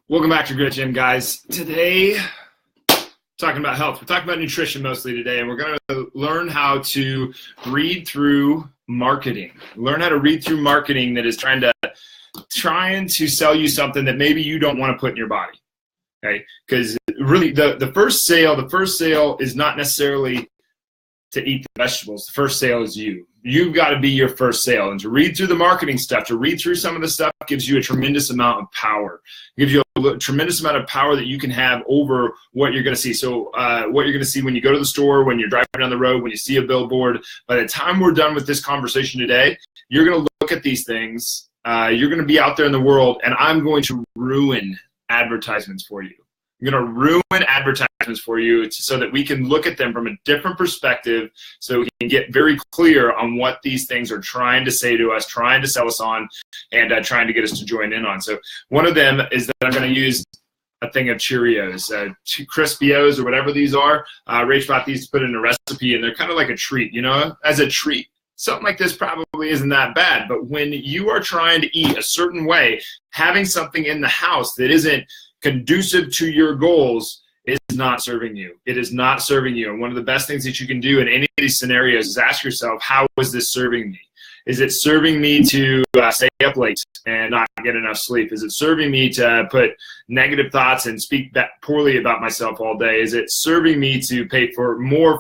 Welcome back to Grit Gym, guys. Today, talking about health. We're talking about nutrition mostly today, and we're going to learn how to read through marketing. Learn how to read through marketing that is trying to sell you something that maybe you don't want to put in your body. Okay? Because really, the first sale is not necessarily to eat the vegetables. The first sale is you. You've got to be your first sale. And to read through the marketing stuff, to read through some of the stuff gives you a tremendous amount of power. It gives you a tremendous amount of power that you can have over what you're going to see. So what you're going to see when you go to the store, when you're driving down the road, when you see a billboard, by the time we're done with this conversation today, you're going to look at these things. You're going to be out there in the world, and I'm going to ruin advertisements for you. I'm going to ruin advertisements for you so that we can look at them from a different perspective, so we can get very clear on what these things are trying to say to us, trying to sell us on, and trying to get us to join in on. So one of them is that I'm going to use a thing of Cheerios, Crispios or whatever these are. Rach bought these to put in a recipe, and they're kind of like a treat, you know, as a treat. Something like this probably isn't that bad, but when you are trying to eat a certain way, having something in the house that isn't conducive to your goals is not serving you. It is not serving you. And one of the best things that you can do in any of these scenarios is ask yourself, how is this serving me? Is it serving me to stay up late and not get enough sleep? Is it serving me to put negative thoughts and speak poorly about myself all day? Is it serving me to pay for more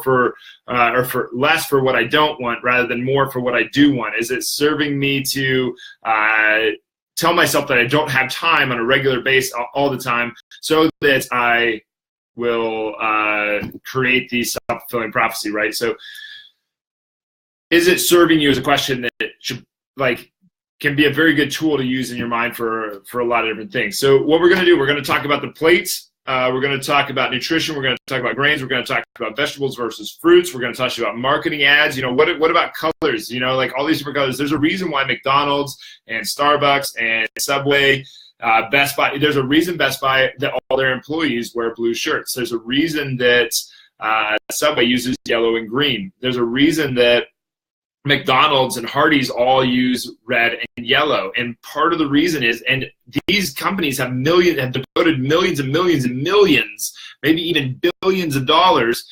or for less for what I don't want rather than more for what I do want? Is it serving me to tell myself that I don't have time on a regular basis all the time so that I will create the self-fulfilling prophecy, right? So is it serving you is a question that should, can be a very good tool to use in your mind for a lot of different things. So what we're going to do, we're going to talk about the plates. We're going to talk about nutrition. We're going to talk about grains. We're going to talk about vegetables versus fruits. We're going to talk about marketing ads. You know, what about colors? You know, like all these different colors. There's a reason why McDonald's and Starbucks and Subway, Best Buy, there's a reason Best Buy that all their employees wear blue shirts. There's a reason that Subway uses yellow and green. There's a reason that McDonald's and Hardee's all use red and yellow. And part of the reason is, and these companies have devoted millions and millions and millions, maybe even billions of dollars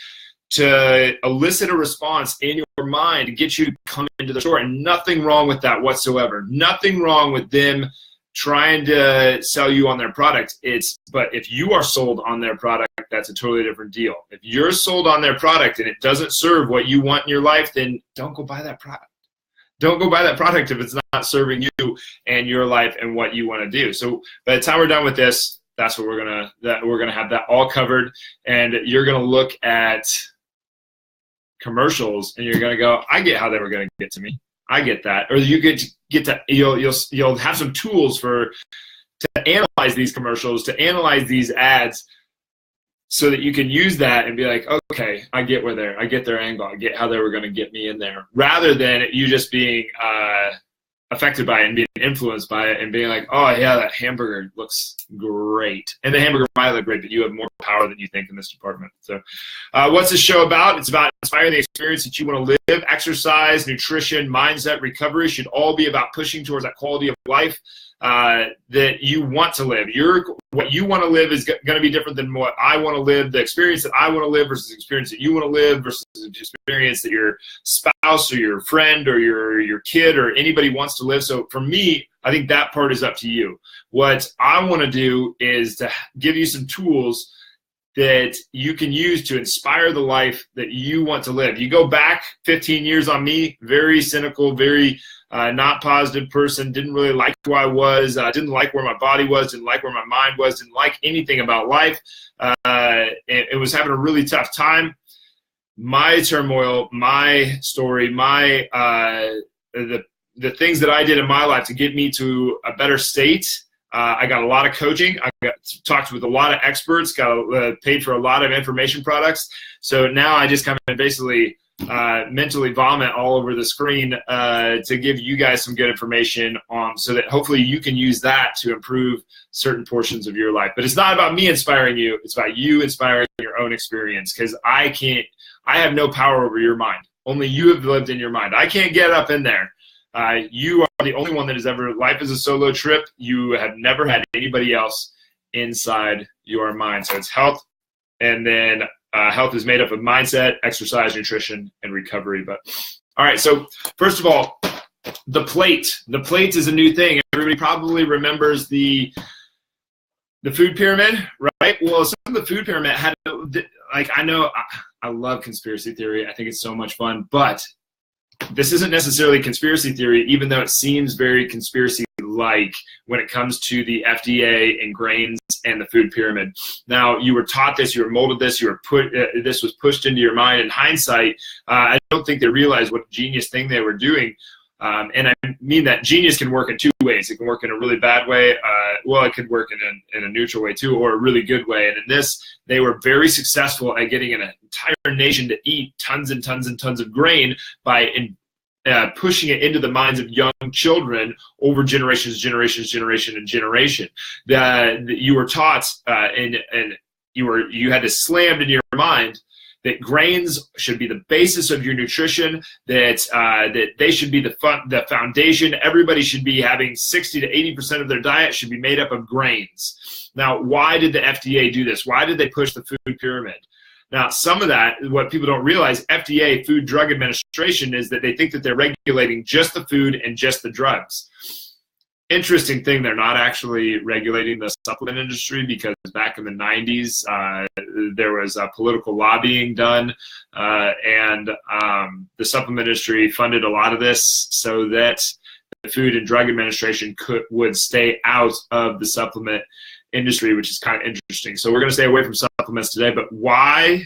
to elicit a response in your mind to get you to come into the store. And nothing wrong with that whatsoever. Nothing wrong with them trying to sell you on their product. But if you are sold on their product, that's a totally different deal. If you're sold on their product and it doesn't serve what you want in your life, then don't go buy that product. Don't go buy that product if it's not serving you and your life and what you want to do. So by the time we're done with this, that's what we're gonna have that all covered, and you're gonna look at commercials and you're gonna go, I get how they were gonna get to me. I get that. Or you get to you'll have some tools to analyze these commercials, to analyze these ads, so that you can use that and be like, okay, I get their angle. I get how they were going to get me in there, rather than you just being affected by it and being influenced by it and being like, oh yeah, that hamburger looks great. And the hamburger might look great, but you have more power than you think in this department. So what's this show about? It's about inspiring the experience that you want to live. Exercise, nutrition, mindset, recovery should all be about pushing towards that quality of life that you want to live. What you want to live is going to be different than what I want to live. The experience that I want to live versus the experience that you want to live versus the experience that your spouse or your friend or your kid or anybody wants to live. So for me, I think that part is up to you. What I want to do is to give you some tools that you can use to inspire the life that you want to live. You go back 15 years on me, very cynical, very not positive person, didn't really like who I was, didn't like where my body was, didn't like where my mind was, didn't like anything about life. It was having a really tough time. My turmoil, my story, the things that I did in my life to get me to a better state. I got a lot of coaching. I talked with a lot of experts, got paid for a lot of information products. So now I just kind of basically mentally vomit all over the screen to give you guys some good information so that hopefully you can use that to improve certain portions of your life. But it's not about me inspiring you. It's about you inspiring your own experience, because I have no power over your mind. Only you have lived in your mind. I can't get up in there. You are the only one that has ever, life is a solo trip. You have never had anybody else inside your mind. So it's health, and then health is made up of mindset, exercise, nutrition, and recovery. But all right, so first of all, the plate. The plate is a new thing. Everybody probably remembers the food pyramid, right? Well, some of the food pyramid had, like, I love conspiracy theory. I think it's so much fun, but this isn't necessarily conspiracy theory, even though it seems very conspiracy-like when it comes to the FDA and grains and the food pyramid. Now, you were taught this, you were molded this, you were this was pushed into your mind. In hindsight, I don't think they realized what a genius thing they were doing. And I mean that genius can work in two ways. It can work in a really bad way. Well, it could work in a neutral way too, or a really good way. And in this, they were very successful at getting an entire nation to eat tons and tons and tons of grain by pushing it into the minds of young children over generation. That you were taught, and you had this slammed into your mind that grains should be the basis of your nutrition, that they should be the foundation. Everybody should be having 60 to 80% of their diet should be made up of grains. Now, why did the FDA do this? Why did they push the food pyramid? Now, some of that, what people don't realize, FDA, Food Drug Administration, is that they think that they're regulating just the food and just the drugs. Interesting thing, they're not actually regulating the supplement industry, because back in the 90s, there was political lobbying done, and the supplement industry funded a lot of this so that the Food and Drug Administration would stay out of the supplement industry, which is kind of interesting. So we're going to stay away from supplements today, but why,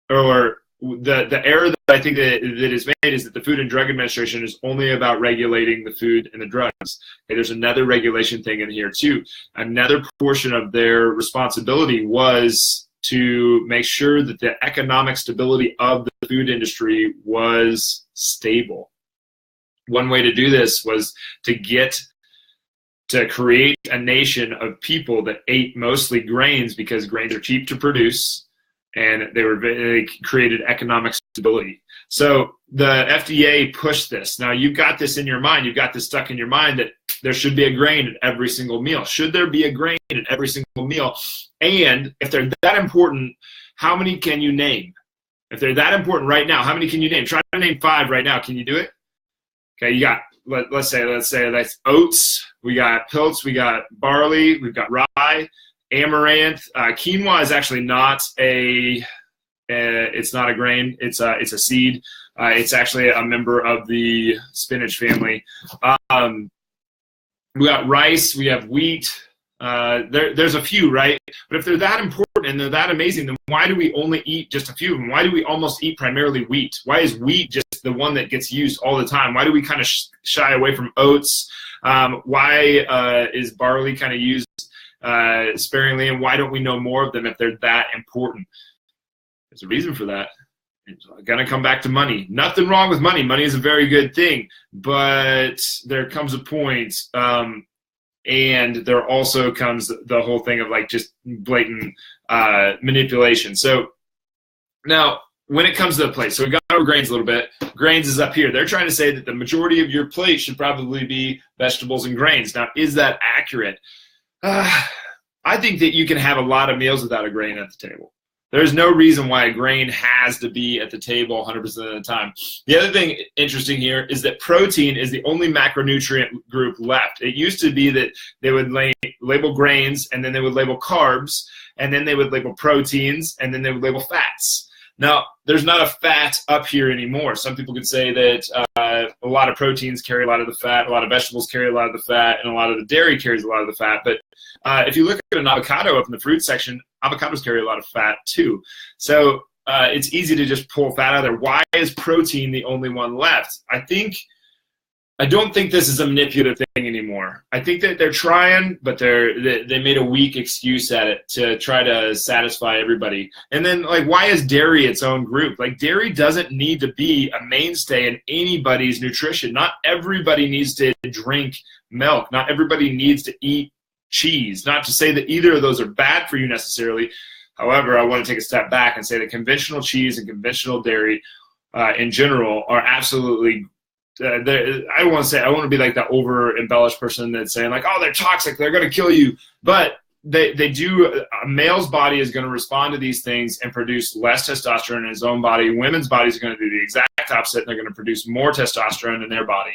or the error that I think that is made is that the Food and Drug Administration is only about regulating the food and the drugs. Okay, there's another regulation thing in here too. Another portion of their responsibility was to make sure that the economic stability of the food industry was stable. One way to do this was to create a nation of people that ate mostly grains, because grains are cheap to produce, and they created economic stability. So the FDA pushed this. Now, you've got this in your mind. You've got this stuck in your mind that there should be a grain at every single meal. Should there be a grain at every single meal? And if they're that important, how many can you name? If they're that important right now, how many can you name? Try to name 5 right now. Can you do it? Okay, you got, let's say that's oats. We got pilts. We got barley. We've got rye. Amaranth, quinoa is actually not it's not a grain. It's a seed. It's actually a member of the spinach family. We got rice. We have wheat. There's a few, right? But if they're that important and they're that amazing, then why do we only eat just a few of them? Why do we almost eat primarily wheat? Why is wheat just the one that gets used all the time? Why do we kind of shy away from oats? Why is barley kind of used sparingly, and why don't we know more of them if they're that important? There's a reason for that. It's going to come back to money. Nothing wrong with money. Money is a very good thing, but there comes a point, and there also comes the whole thing of like just blatant manipulation. So now, when it comes to the plate, so we got over grains a little bit. Grains is up here. They're trying to say that the majority of your plate should probably be vegetables and grains. Now, is that accurate? I think that you can have a lot of meals without a grain at the table. There's no reason why a grain has to be at the table 100% of the time. The other thing interesting here is that protein is the only macronutrient group left. It used to be that they would label grains, and then they would label carbs, and then they would label proteins, and then they would label fats. Now, there's not a fat up here anymore. Some people could say that a lot of proteins carry a lot of the fat, a lot of vegetables carry a lot of the fat, and a lot of the dairy carries a lot of the fat. But if you look at an avocado up in the fruit section, avocados carry a lot of fat too. So it's easy to just pull fat out of there. Why is protein the only one left? I don't think this is a manipulative thing anymore. I think that they're trying, but they made a weak excuse at it to try to satisfy everybody. And then, like, why is dairy its own group? Like, dairy doesn't need to be a mainstay in anybody's nutrition. Not everybody needs to drink milk. Not everybody needs to eat cheese. Not to say that either of those are bad for you necessarily. However, I want to take a step back and say that conventional cheese and conventional dairy in general are absolutely I want to be like that over embellished person that's saying like, oh, they're toxic, they're going to kill you. But they do. A male's body is going to respond to these things and produce less testosterone in his own body. Women's bodies are going to do the exact opposite, and they're going to produce more testosterone in their body.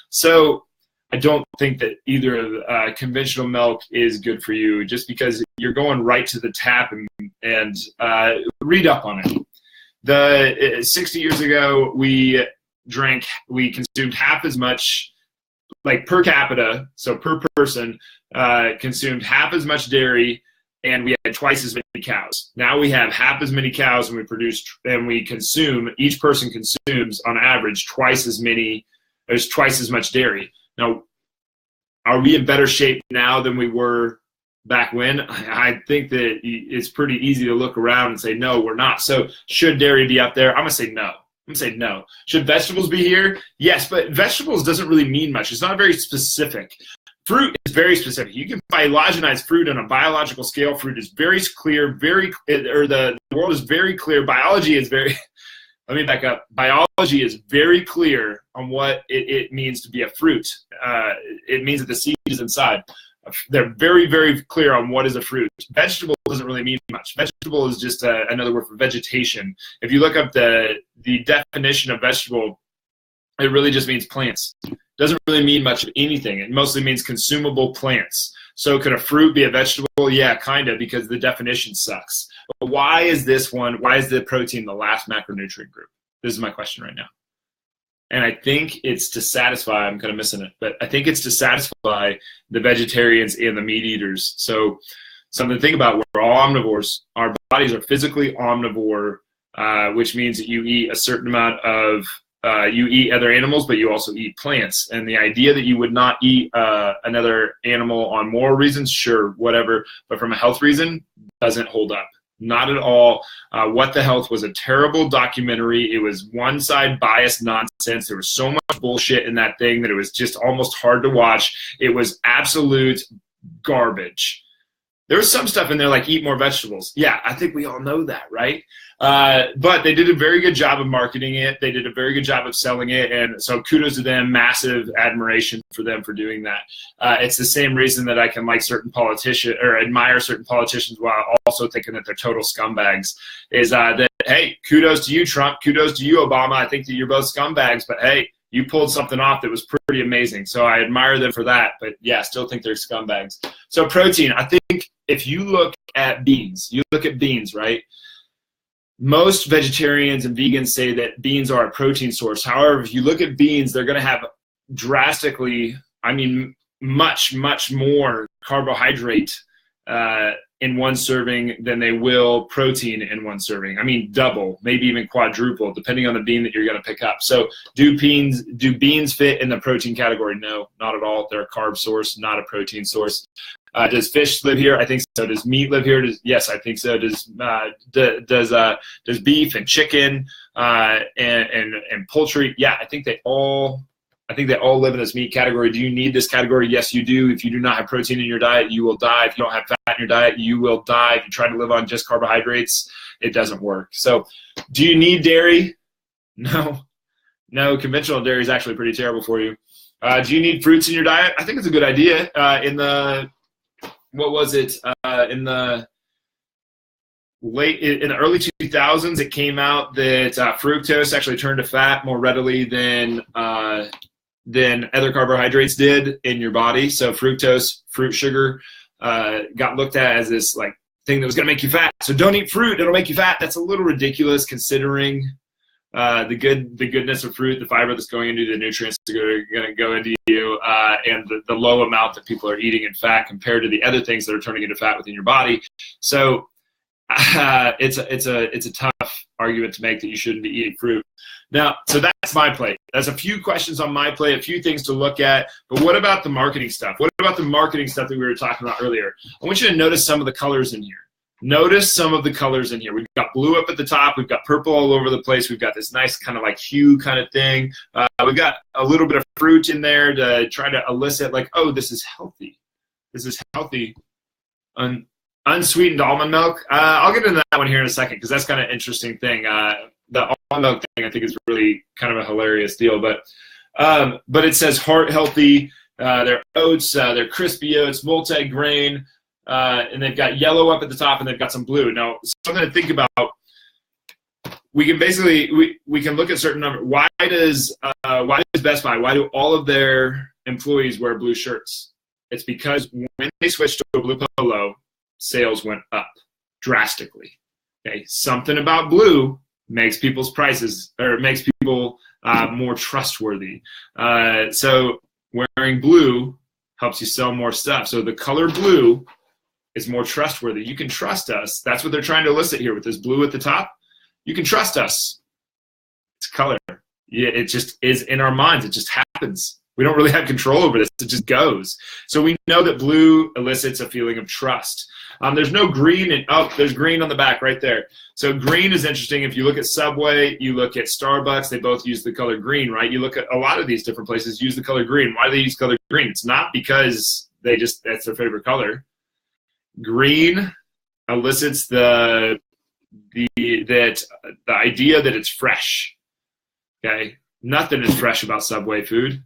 So I don't think that either conventional milk is good for you, just because you're going right to the tap and read up on it. 60 years ago, we consumed half as much, like per capita, so per person, consumed half as much dairy, and we had twice as many cows. Now we have half as many cows, and each person consumes on average twice as much dairy. Now, are we in better shape now than we were back when? I think that it's pretty easy to look around and say, no, we're not. So should dairy be up there? I'm going to say no. No. Should vegetables be here? Yes, but vegetables doesn't really mean much. It's not very specific. Fruit is very specific. You can phylogenize fruit on a biological scale. Fruit is very clear, the world is very clear. Biology is very, let me back up. Biology is very clear on what it means to be a fruit. It means that the seed is inside. They're very, very clear on what is a fruit. Vegetable doesn't really mean much. Vegetable is just another word for vegetation. If you look up the definition of vegetable, it really just means plants. It doesn't really mean much of anything. It mostly means consumable plants. So could a fruit be a vegetable? Yeah, kind of, because the definition sucks. But why is the protein the last macronutrient group? This is my question right now. And I think it's to satisfy, I'm kind of missing it, but I think it's to satisfy the vegetarians and the meat eaters. So something to think about, we're all omnivores. Our bodies are physically omnivore, which means that you eat a certain amount of, you eat other animals, but you also eat plants. And the idea that you would not eat another animal on moral reasons, sure, whatever, but from a health reason, doesn't hold up. Not at all. What the Health was a terrible documentary. It was one-side biased nonsense. There was so much bullshit in that thing that it was just almost hard to watch. It was absolute garbage. There was some stuff in there like eat more vegetables. Yeah, I think we all know that, right? But they did a very good job of marketing it. They did a very good job of selling it. And so kudos to them. Massive admiration for them for doing that. It's the same reason that I can like certain politicians or admire certain politicians while also thinking that they're total scumbags is that, hey, kudos to you, Trump. Kudos to you, Obama. I think that you're both scumbags, but hey, you pulled something off that was pretty amazing. So I admire them for that. But yeah, still think they're scumbags. So protein, I think if you look at beans, right? Most vegetarians and vegans say that beans are a protein source. However, if you look at beans, they're going to have much, much more carbohydrate in one serving than they will protein in one serving. I mean, double, maybe even quadruple, depending on the bean that you're going to pick up. So do beans fit in the protein category? No, not at all. They're a carb source, not a protein source. Does fish live here? I think so. Does meat live here? Yes, I think so. Does beef and chicken and poultry? Yeah, I think they all live in this meat category. Do you need this category? Yes, you do. If you do not have protein in your diet, you will die. If you don't have fat in your diet, you will die. If you try to live on just carbohydrates, it doesn't work. So do you need dairy? No, conventional dairy is actually pretty terrible for you. Do you need fruits in your diet? I think it's a good idea. In the early 2000s, it came out that fructose actually turned to fat more readily than other carbohydrates did in your body. So fructose, fruit sugar, got looked at as this like thing that was going to make you fat. So don't eat fruit; it'll make you fat. That's a little ridiculous considering the goodness of fruit, the fiber that's going into the nutrients that are going to go into you, and the low amount that people are eating in fat compared to the other things that are turning into fat within your body. So it's a tough argument to make that you shouldn't be eating fruit. Now, so that's my plate. There's a few questions on my plate, a few things to look at. But what about the marketing stuff? What about the marketing stuff that we were talking about earlier? I want you to notice some of the colors in here. Notice some of the colors in here. We've got blue up at the top. We've got purple all over the place. We've got this nice kind of like hue kind of thing. We've got a little bit of fruit in there to try to elicit like, oh, this is healthy. This is healthy. Unsweetened almond milk. I'll get into that one here in a second because that's kind of an interesting thing. The almond milk thing I think is really kind of a hilarious deal. But But it says heart healthy. They're oats, they're crispy oats, multi-grain, and they've got yellow up at the top, and they've got some blue. Now, something to think about. We can basically we can look at certain numbers. Why does Best Buy? Why do all of their employees wear blue shirts? It's because when they switched to a blue polo, sales went up drastically. Okay, something about blue makes people's prices, or makes people more trustworthy. So wearing blue helps you sell more stuff. So the color blue is more trustworthy. You can trust us. That's what they're trying to elicit here with this blue at the top. You can trust us. It's color. Yeah, it just is in our minds. It just happens. We don't really have control over this. It just goes. So we know that blue elicits a feeling of trust. There's no green. There's green on the back right there. So green is interesting. If you look at Subway, you look at Starbucks, they both use the color green, right? You look at a lot of these different places use the color green. Why do they use color green? It's not because that's their favorite color. Green elicits the idea that it's fresh. Okay, nothing is fresh about Subway food.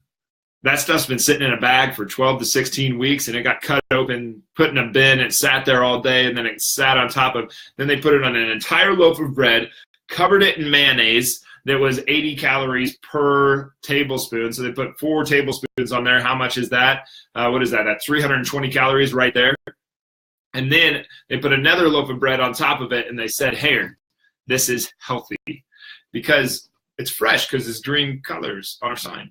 That stuff's been sitting in a bag for 12 to 16 weeks, and it got cut open, put in a bin, it sat there all day, and then it sat on top of. Then they put it on an entire loaf of bread, covered it in mayonnaise that was 80 calories per tablespoon. So they put 4 tablespoons on there. How much is that? What is that? That's 320 calories right there. And then they put another loaf of bread on top of it, and they said, hey, this is healthy because it's fresh, because it's green colors on our sign.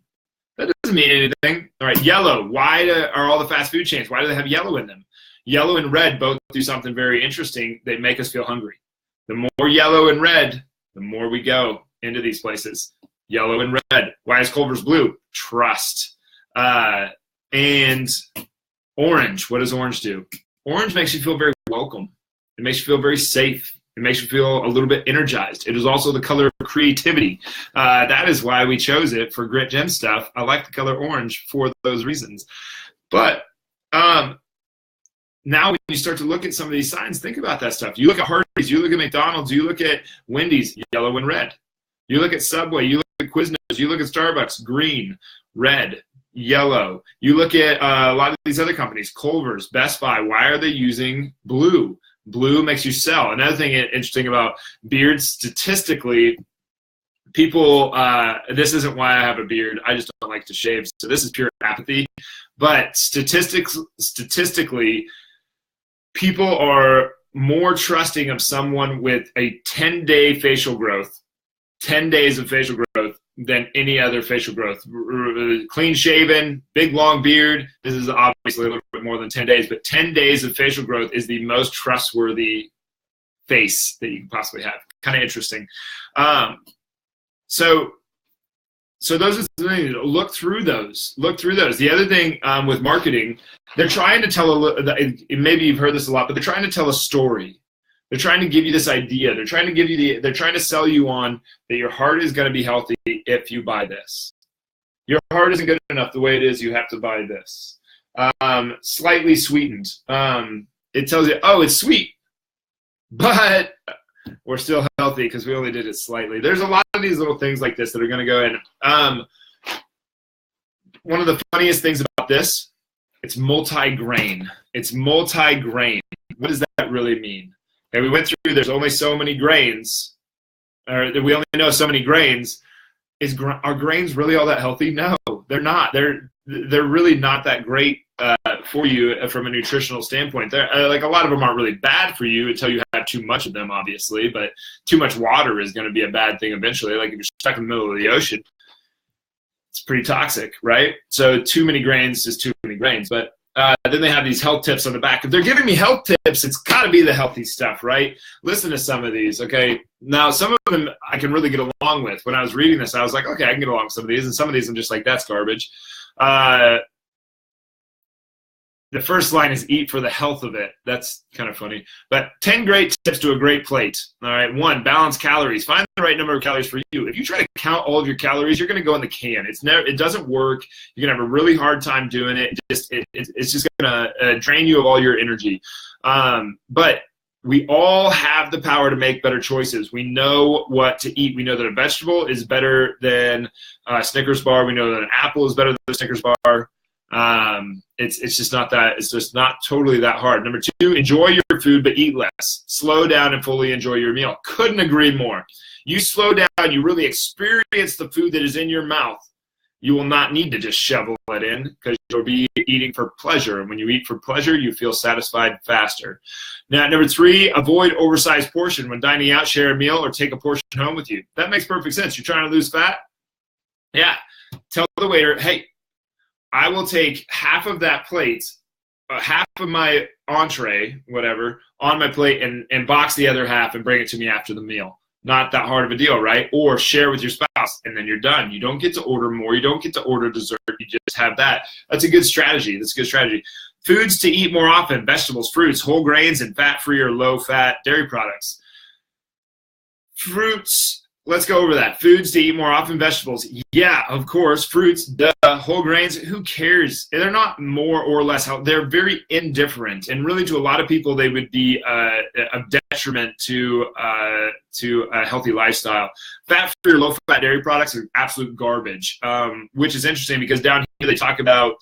That doesn't mean anything. All right, yellow. Why are all the fast food chains, why do they have yellow in them? Yellow and red both do something very interesting. They make us feel hungry. The more yellow and red, the more we go into these places. Yellow and red. Why is Culver's blue? Trust. And orange. What does orange do? Orange makes you feel very welcome. It makes you feel very safe. It makes you feel a little bit energized. It is also the color of creativity. That is why we chose it for Grit Gem stuff. I like the color orange for those reasons. But now when you start to look at some of these signs, think about that stuff. You look at Hardee's, you look at McDonald's, you look at Wendy's, yellow and red. You look at Subway, you look at Quiznos, you look at Starbucks, green, red, yellow. You look at a lot of these other companies, Culver's, Best Buy. Why are they using blue? Blue makes you sell. Another thing interesting about beards, statistically, people, this isn't why I have a beard. I just don't like to shave. So this is pure apathy. But statistically, people are more trusting of someone with a 10-day facial growth, 10 days of facial growth, than any other facial growth. Clean shaven, big long beard. This is obviously a little bit more than 10 days, but 10 days of facial growth is the most trustworthy face that you can possibly have. Kind of interesting. So those are the things. Look through those. The other thing with marketing, they're trying to tell maybe you've heard this a lot, but they're trying to tell a story. They're trying to give you this idea. They're trying to sell you on that your heart is going to be healthy if you buy this. Your heart isn't good enough the way it is. You have to buy this. Slightly sweetened. It tells you, oh, it's sweet, but we're still healthy because we only did it slightly. There's a lot of these little things like this that are going to go in. One of the funniest things about this, it's multi-grain. It's multi-grain. What does that really mean? Okay, we went through, there's only so many grains, or we only know so many grains. Are grains really all that healthy? No, they're not. They're really not that great for you from a nutritional standpoint. They're, like a lot of them aren't really bad for you until you have too much of them, obviously, but too much water is going to be a bad thing eventually. Like if you're stuck in the middle of the ocean, it's pretty toxic, right? So too many grains is too many grains, but then they have these health tips on the back. If they're giving me health tips, it's got to be the healthy stuff, right? Listen to some of these, okay? Now, some of them I can really get along with. When I was reading this, I was like, okay, I can get along with some of these. And some of these I'm just like, that's garbage. The first line is eat for the health of it. That's kind of funny. But 10 great tips to a great plate. All right, 1, balance calories. Find the right number of calories for you. If you try to count all of your calories, you're going to go in the can. It doesn't work. You're going to have a really hard time doing it. It's just going to drain you of all your energy. But we all have the power to make better choices. We know what to eat. We know that a vegetable is better than a Snickers bar. We know that an apple is better than a Snickers bar. It's just not that. It's just not totally that hard. Number 2, enjoy your food, but eat less. Slow down and fully enjoy your meal. Couldn't agree more. You slow down, you really experience the food that is in your mouth. You will not need to just shovel it in because you'll be eating for pleasure. And when you eat for pleasure, you feel satisfied faster. Now, number 3, avoid oversized portion. When dining out, share a meal or take a portion home with you. That makes perfect sense. You're trying to lose fat? Yeah. Tell the waiter, hey, I will take half of that plate, half of my entree, whatever, on my plate and box the other half and bring it to me after the meal. Not that hard of a deal, right? Or share with your spouse, and then you're done. You don't get to order more. You don't get to order dessert. You just have that. That's a good strategy. That's a good strategy. Foods to eat more often: vegetables, fruits, whole grains, and fat-free or low-fat dairy products. Fruits. Let's go over that. Foods to eat more often: vegetables. Yeah, of course. Fruits, duh. Whole grains, who cares? They're not more or less healthy. They're very indifferent. And really, to a lot of people, they would be a detriment to a healthy lifestyle. Fat-free or low-fat dairy products are absolute garbage, which is interesting because down here they talk about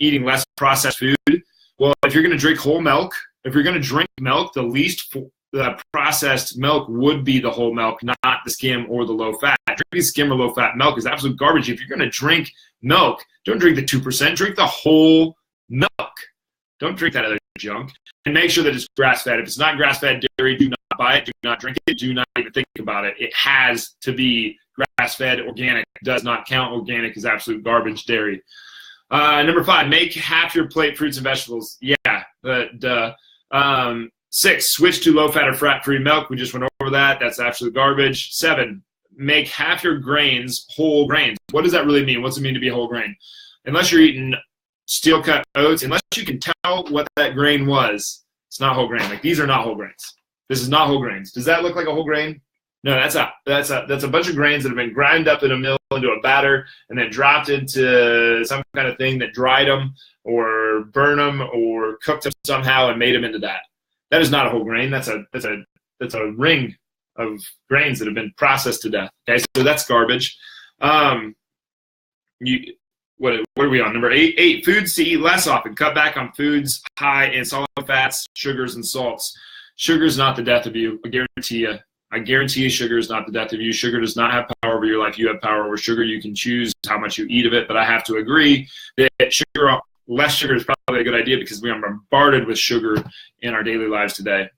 eating less processed food. Well, if you're going to drink whole milk, if you're going to drink milk, the least the processed milk would be the whole milk, not the skim or the low fat. Drinking skim or low fat milk is absolute garbage. If you're going to drink milk, don't drink the 2%, drink the whole milk. Don't drink that other junk. And make sure that it's grass-fed. If it's not grass-fed dairy, do not buy it, do not drink it, do not even think about it. It has to be grass-fed. Organic does not count. Organic is absolute garbage dairy. Number 5, make half your plate fruits and vegetables. Yeah, duh. 6, switch to low-fat or fat-free milk. We just went over that. That's absolute garbage. 7, make half your grains whole grains. What does that really mean? What's it mean to be a whole grain? Unless you're eating steel-cut oats, unless you can tell what that grain was, it's not whole grain. Like, these are not whole grains. This is not whole grains. Does that look like a whole grain? No, that's a bunch of grains that have been ground up in a mill into a batter and then dropped into some kind of thing that dried them or burned them or cooked them somehow and made them into that. That is not a whole grain. That's a ring of grains that have been processed to death. Okay, so that's garbage. What are we on? Number 8, foods to eat less often. Cut back on foods high in solid fats, sugars, and salts. Sugar is not the death of you. I guarantee you sugar is not the death of you. Sugar does not have power over your life. You have power over sugar. You can choose how much you eat of it, but I have to agree that less sugar is probably a good idea because we are bombarded with sugar in our daily lives today.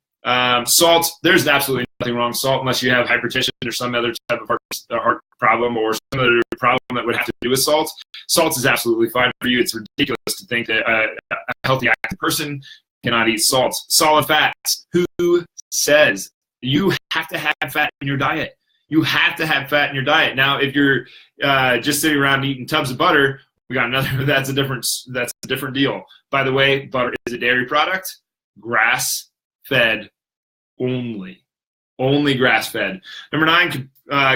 Salt, there's absolutely nothing wrong with salt unless you have hypertension or some other type of heart problem or some other problem that would have to do with salt. Salt is absolutely fine for you. It's ridiculous to think that a healthy, active person cannot eat salt. Solid fats. Who says? You have to have fat in your diet. You have to have fat in your diet. Now, if you're just sitting around eating tubs of butter, we got another. That's a different deal. By the way, butter is a dairy product. Grass-fed only grass-fed. Number 9,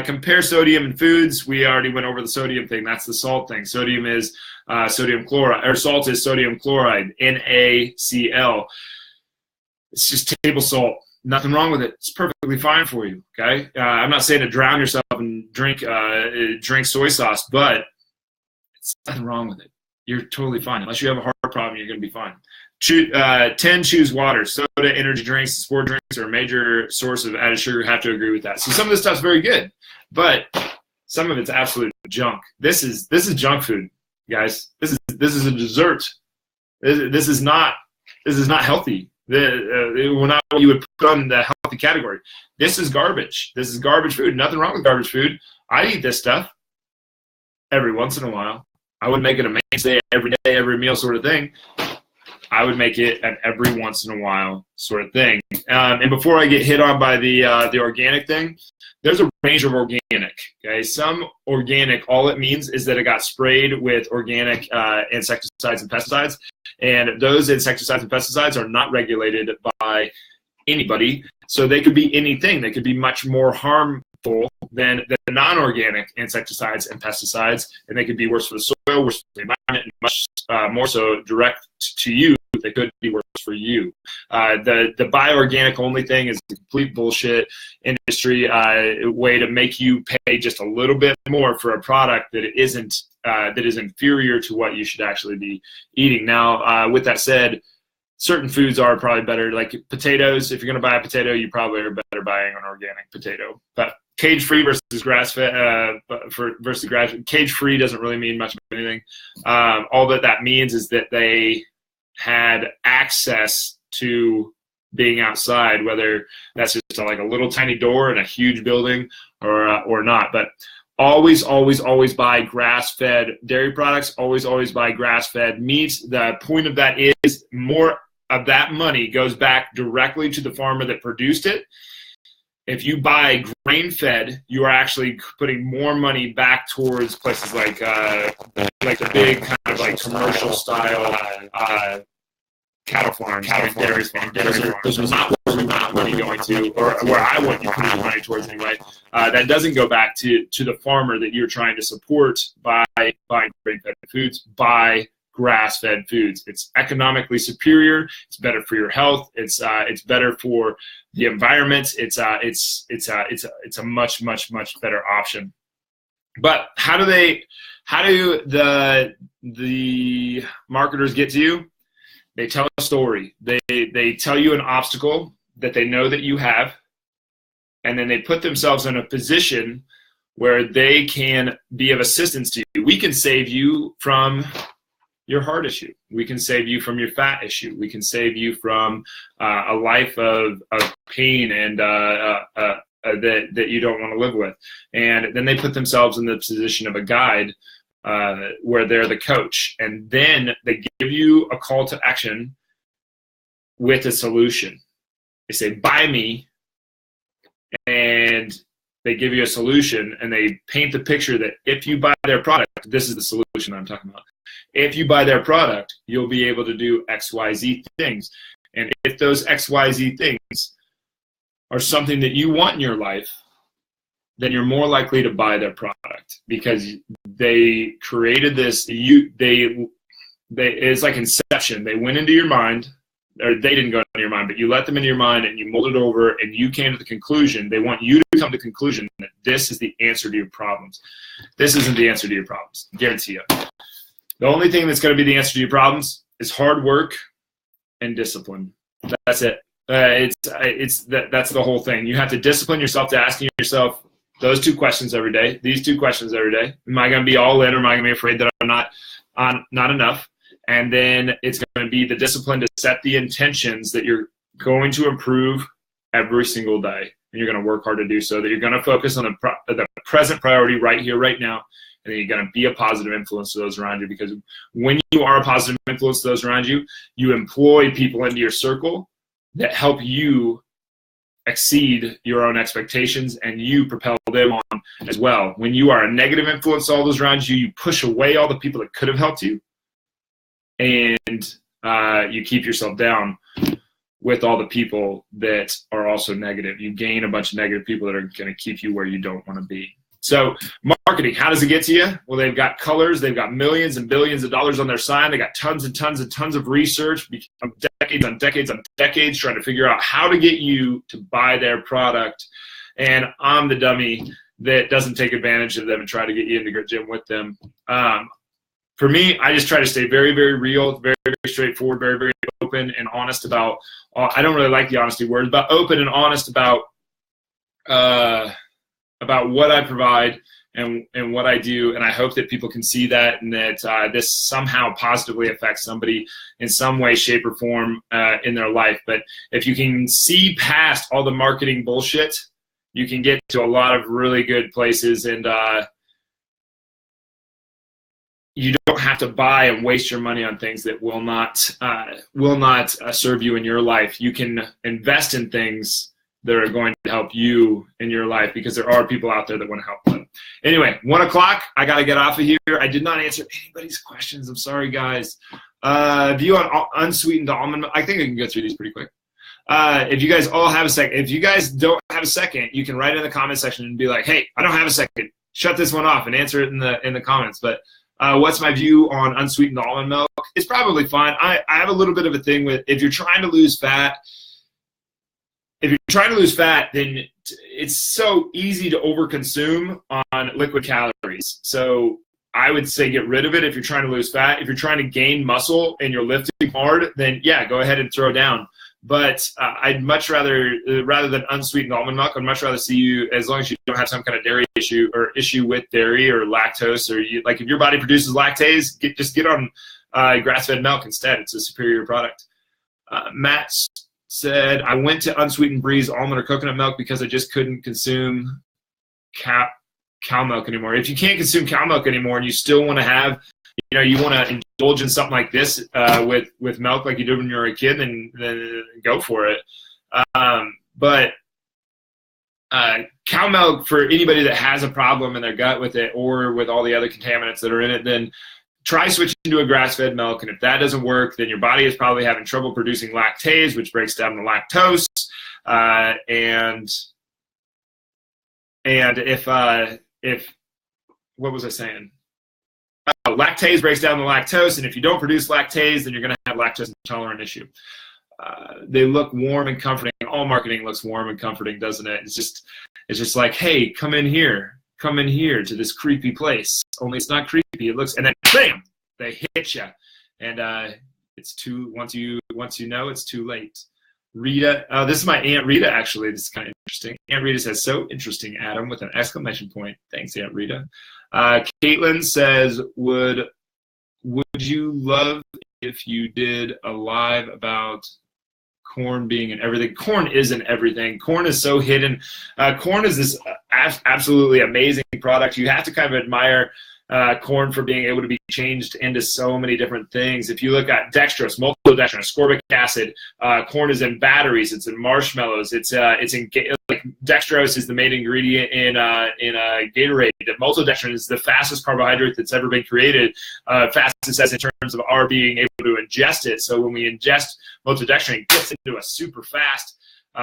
compare sodium in foods. We already went over the sodium thing. That's the salt thing. Sodium is sodium chloride, or salt is sodium chloride, NaCl. It's just table salt. Nothing wrong with it. It's perfectly fine for you. Okay. I'm not saying to drown yourself and drink soy sauce, but it's nothing wrong with it. You're totally fine. Unless you have a heart problem, you're going to be fine. 10, choose water. Soda, energy drinks, sport drinks are a major source of added sugar. Have to agree with that. So some of this stuff's very good, but some of it's absolute junk. This is junk food, guys. This is a dessert. This is not healthy. We're not what you would put on the healthy category. This is garbage. This is garbage food. Nothing wrong with garbage food. I eat this stuff every once in a while. I would make it a mainstay every day, every meal sort of thing. I would make it an every once in a while sort of thing. And before I get hit on by the organic thing, there's a range of organic. Okay, some organic, all it means is that it got sprayed with organic insecticides and pesticides, and those insecticides and pesticides are not regulated by anybody, so they could be anything. They could be much more harmful than the non-organic insecticides and pesticides, and they could be worse for the soil, worse for the environment, and much more so direct to you. They could be worse for for you. The buy organic only thing is a complete bullshit industry way to make you pay just a little bit more for a product that isn't that is inferior to what you should actually be eating. Now, with that said, certain foods are probably better, like potatoes. If you're going to buy a potato, you probably are better buying an organic potato. But cage-free versus grass-fed, cage-free doesn't really mean much of anything. All that means is that they had access to being outside, whether that's just like a little tiny door in a huge building or not. But always buy grass-fed dairy products. Always buy grass-fed meats. The point of that is more of that money goes back directly to the farmer that produced it. If you buy grain-fed, you are actually putting more money back towards places like the big kind of like commercial style cattle farms, dairy farms. Those are not where we want money going to, or where I want you putting money towards anyway. That doesn't go back to the farmer that you're trying to support by buying grain-fed foods, by grass-fed foods. It's economically superior. It's better for your health. It's better for the environment. It's a much better option. But how do the marketers get to you? They tell a story. They tell you an obstacle that they know that you have, and then they put themselves in a position where they can be of assistance to you. We can save you from your heart issue. We can save you from your fat issue. We can save you from a life of pain and that you don't want to live with. And then they put themselves in the position of a guide where they're the coach. And then they give you a call to action with a solution. They say, buy me. And they give you a solution, and they paint the picture that if you buy their product, this is the solution I'm talking about. If you buy their product, you'll be able to do XYZ things. And if those XYZ things are something that you want in your life, then you're more likely to buy their product, because they created this. It's like Inception. They went into your mind, or they didn't go into your mind, but you let them into your mind and you molded it over, and you came to the conclusion. They want you to come to the conclusion that this is the answer to your problems. This isn't the answer to your problems. I guarantee you. The only thing that's going to be the answer to your problems is hard work and discipline. That's it. That's the whole thing. You have to discipline yourself to asking yourself those two questions every day. These two questions every day. Am I going to be all in, or am I going to be afraid that I'm not enough? And then it's going to be the discipline to set the intentions that you're going to improve every single day, and you're going to work hard to do so. That you're going to focus on the present priority right here, right now. And then you're going to be a positive influence to those around you, because when you are a positive influence to those around you, you employ people into your circle that help you exceed your own expectations, and you propel them on as well. When you are a negative influence to all those around you, you push away all the people that could have helped you, and you keep yourself down with all the people that are also negative. You gain a bunch of negative people that are going to keep you where you don't want to be. So marketing, how does it get to you? Well, they've got colors. They've got millions and billions of dollars on their sign. They got tons and tons of research, decades on decades trying to figure out how to get you to buy their product. And I'm the dummy that doesn't take advantage of them and try to get you into the gym with them. For me, I just try to stay very, very real, very, very straightforward, very, very open and honest about – I don't really like the honesty word, but open and honest about what I provide and what I do. And I hope that people can see that, and that this somehow positively affects somebody in some way, shape, or form in their life. But if you can see past all the marketing bullshit, you can get to a lot of really good places, and you don't have to buy and waste your money on things that will not serve you in your life. You can invest in things that are going to help you in your life, because there are people out there that want to help them. Anyway, 1 o'clock, I got to get off of here. I did not answer anybody's questions. I'm sorry, guys. View on unsweetened almond milk. I think I can go through these pretty quick. If you guys all have a second, if you guys don't have a second, you can write in the comment section and be like, hey, I don't have a second. Shut this one off and answer it in the comments. But What's my view on unsweetened almond milk? It's probably fine. I have a little bit of a thing with, if you're trying to lose fat, then it's so easy to overconsume on liquid calories. So I would say get rid of it if you're trying to lose fat. If you're trying to gain muscle and you're lifting hard, then yeah, go ahead and throw down. But I'd much rather than unsweetened almond milk, I'd much rather see you, as long as you don't have some kind of dairy issue or issue with dairy or lactose, or like if your body produces lactase, just get on grass-fed milk instead. It's a superior product. Matt said, I went to unsweetened Breeze almond or coconut milk because I just couldn't consume cow milk anymore. If you can't consume cow milk anymore and you still want to have, you want to indulge in something like this with milk like you did when you were a kid, then go for it. But cow milk, for anybody that has a problem in their gut with it or with all the other contaminants that are in it, then try switching to a grass-fed milk. And if that doesn't work, then your body is probably having trouble producing lactase, which breaks down the lactose. And if what was I saying? Lactase breaks down the lactose, and if you don't produce lactase, then you're going to have lactose intolerant issue. They look warm and comforting. All marketing looks warm and comforting, doesn't it? It's just like, hey, come in here to this creepy place. Only it's not creepy. It looks, and then bam, they hit you, and it's too. Once you know, it's too late. Rita, this is my Aunt Rita, actually. This is kind of interesting. Aunt Rita says, so interesting, Adam, with an exclamation point. Thanks, Aunt Rita. Caitlin says, would you love if you did a live about corn being in everything? Corn isn't everything. Corn is so hidden. Corn is this absolutely amazing product. You have to kind of admire corn for being able to be changed into so many different things. If you look at dextrose, maltodextrin, ascorbic acid, corn is in batteries, it's in marshmallows, it's in like dextrose is the main ingredient in Gatorade. Maltodextrin is the fastest carbohydrate that's ever been created, fastest as in terms of our being able to ingest it. So when we ingest maltodextrin, it gets into us super fast.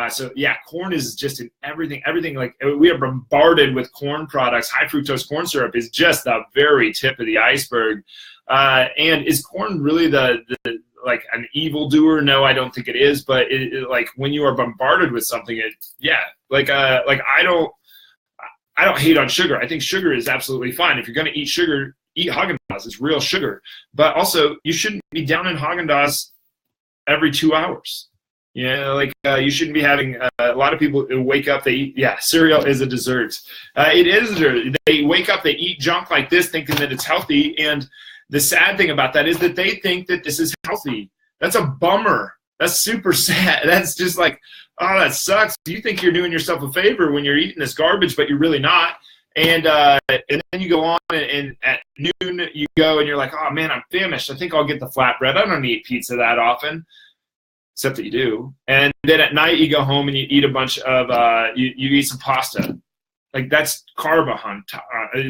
So yeah, corn is just in everything. Like we are bombarded with corn products. High fructose corn syrup is just the very tip of the iceberg. And is corn really the like an evildoer? No, I don't think it is. But like when you are bombarded with something, like I don't hate on sugar. I think sugar is absolutely fine. If you're going to eat sugar, eat Haagen-Dazs. It's real sugar. But also, you shouldn't be down in Haagen-Dazs every 2 hours. You shouldn't be having a lot of people wake up, they eat, cereal is a dessert. It is a dessert. They wake up, they eat junk like this thinking that it's healthy, and the sad thing about that is that they think that this is healthy. That's a bummer. That's super sad. That's just like, oh, that sucks. You think you're doing yourself a favor when you're eating this garbage, but you're really not. And then you go on, and at noon you go and you're like, oh, man, I'm famished. I think I'll get the flatbread. I don't eat pizza that often. Except that you do. And then at night you go home and you eat a bunch of, you eat some pasta. Like that's carb hunt.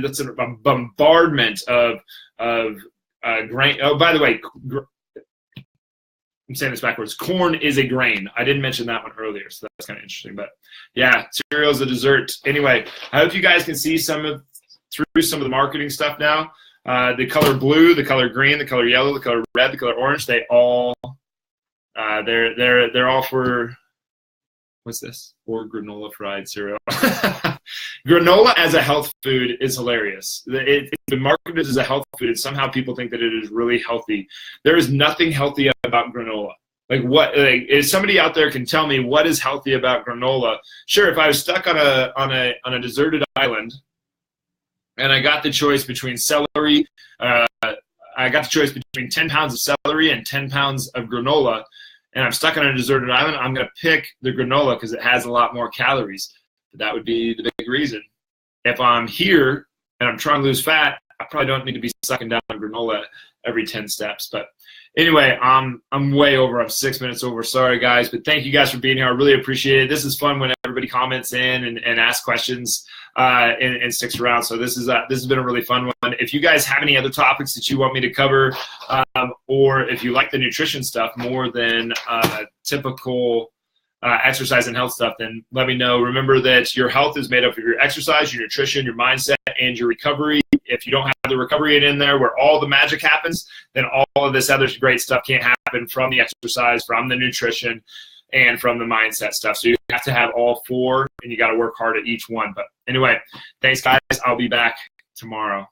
That's a bombardment of grain. Oh, by the way, I'm saying this backwards. Corn is a grain. I didn't mention that one earlier, so that's kind of interesting. But yeah, cereal is a dessert. Anyway, I hope you guys can see through some of the marketing stuff now. The color blue, the color green, the color yellow, the color red, the color orange, they all they're all for, what's this? Or granola fried cereal. Granola as a health food is hilarious. It's been marketed as a health food, and somehow people think that it is really healthy. There is nothing healthy about granola. If somebody out there can tell me what is healthy about granola, sure, if I was stuck on a deserted island and I got the choice between celery, I got the choice between 10 pounds of celery and 10 pounds of granola, and I'm stuck on a deserted island, I'm going to pick the granola because it has a lot more calories. But that would be the big reason. If I'm here and I'm trying to lose fat, I probably don't need to be sucking down granola every 10 steps. But anyway, I'm way over. I'm 6 minutes over. Sorry, guys. But thank you guys for being here. I really appreciate it. This is fun when everybody comments in and asks questions and sticks around. So this has been a really fun one. If you guys have any other topics that you want me to cover, or if you like the nutrition stuff more than typical exercise and health stuff, then let me know. Remember that your health is made up of your exercise, your nutrition, your mindset, and your recovery. If you don't have the recovery in there where all the magic happens, then all of this other great stuff can't happen from the exercise, from the nutrition, and from the mindset stuff. So you have to have all four, and you got to work hard at each one. But anyway, thanks, guys. I'll be back tomorrow.